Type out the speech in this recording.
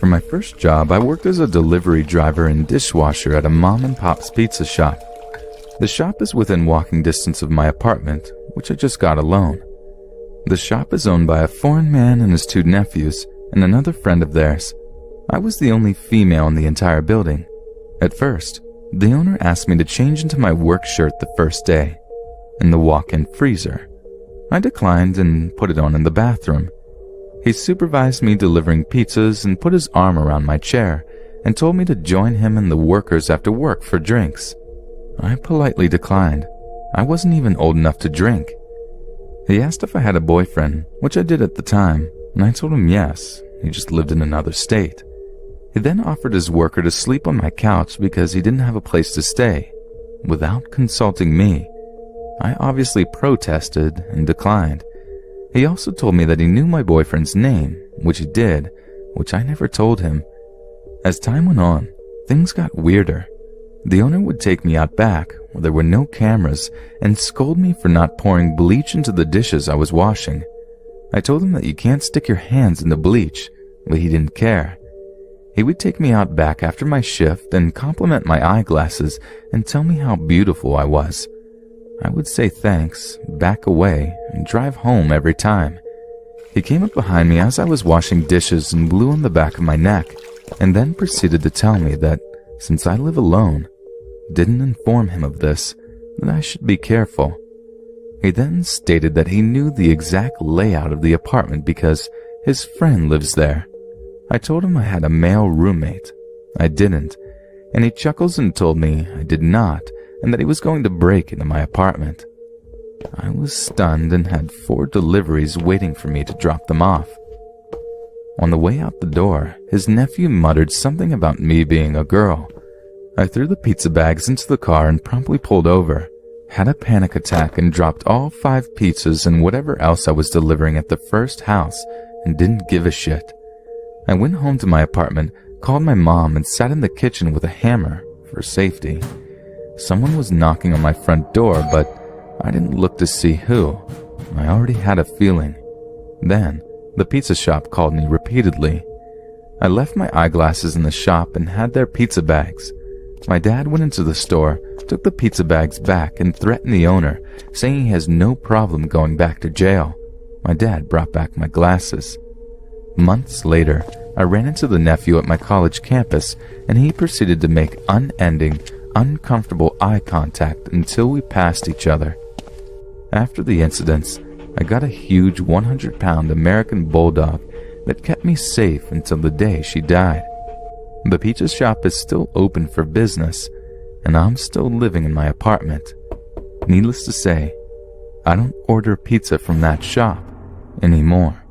For my first job, I worked as a delivery driver and dishwasher at a mom-and-pop's pizza shop. The shop is within walking distance of my apartment, which I just got alone. The shop is owned by a foreign man and his 2 nephews and another friend of theirs. I was the only female in the entire building. At first, the owner asked me to change into my work shirt the first day, in the walk-in freezer. I declined and put it on in the bathroom. He supervised me delivering pizzas and put his arm around my chair and told me to join him and the workers after work for drinks. I politely declined. I wasn't even old enough to drink. He asked if I had a boyfriend, which I did at the time, and I told him yes, he just lived in another state. He then offered his worker to sleep on my couch because he didn't have a place to stay, without consulting me. I obviously protested and declined. He also told me that he knew my boyfriend's name, which he did, which I never told him. As time went on, things got weirder. The owner would take me out back, where there were no cameras, and scold me for not pouring bleach into the dishes I was washing. I told him that you can't stick your hands in the bleach, but he didn't care. He would take me out back after my shift and compliment my eyeglasses and tell me how beautiful I was. I would say thanks, back away, and drive home every time. He came up behind me as I was washing dishes and blew on the back of my neck, and then proceeded to tell me that, since I live alone, didn't inform him of this, that I should be careful. He then stated that he knew the exact layout of the apartment because his friend lives there. I told him I had a male roommate. I didn't, and he chuckles and told me I did not, and that he was going to break into my apartment. I was stunned and had 4 deliveries waiting for me to drop them off. On the way out the door, his nephew muttered something about me being a girl. I threw the pizza bags into the car and promptly pulled over, had a panic attack and dropped all 5 pizzas and whatever else I was delivering at the first house and didn't give a shit. I went home to my apartment, called my mom and sat in the kitchen with a hammer for safety. Someone was knocking on my front door, but I didn't look to see who. I already had a feeling. Then, the pizza shop called me repeatedly. I left my eyeglasses in the shop and had their pizza bags. My dad went into the store, took the pizza bags back, and threatened the owner, saying he has no problem going back to jail. My dad brought back my glasses. Months later, I ran into the nephew at my college campus, and he proceeded to make unending, uncomfortable eye contact until we passed each other. After the incidents, I got a huge 100-pound American bulldog that kept me safe until the day she died. The pizza shop is still open for business, and I'm still living in my apartment. Needless to say, I don't order pizza from that shop anymore.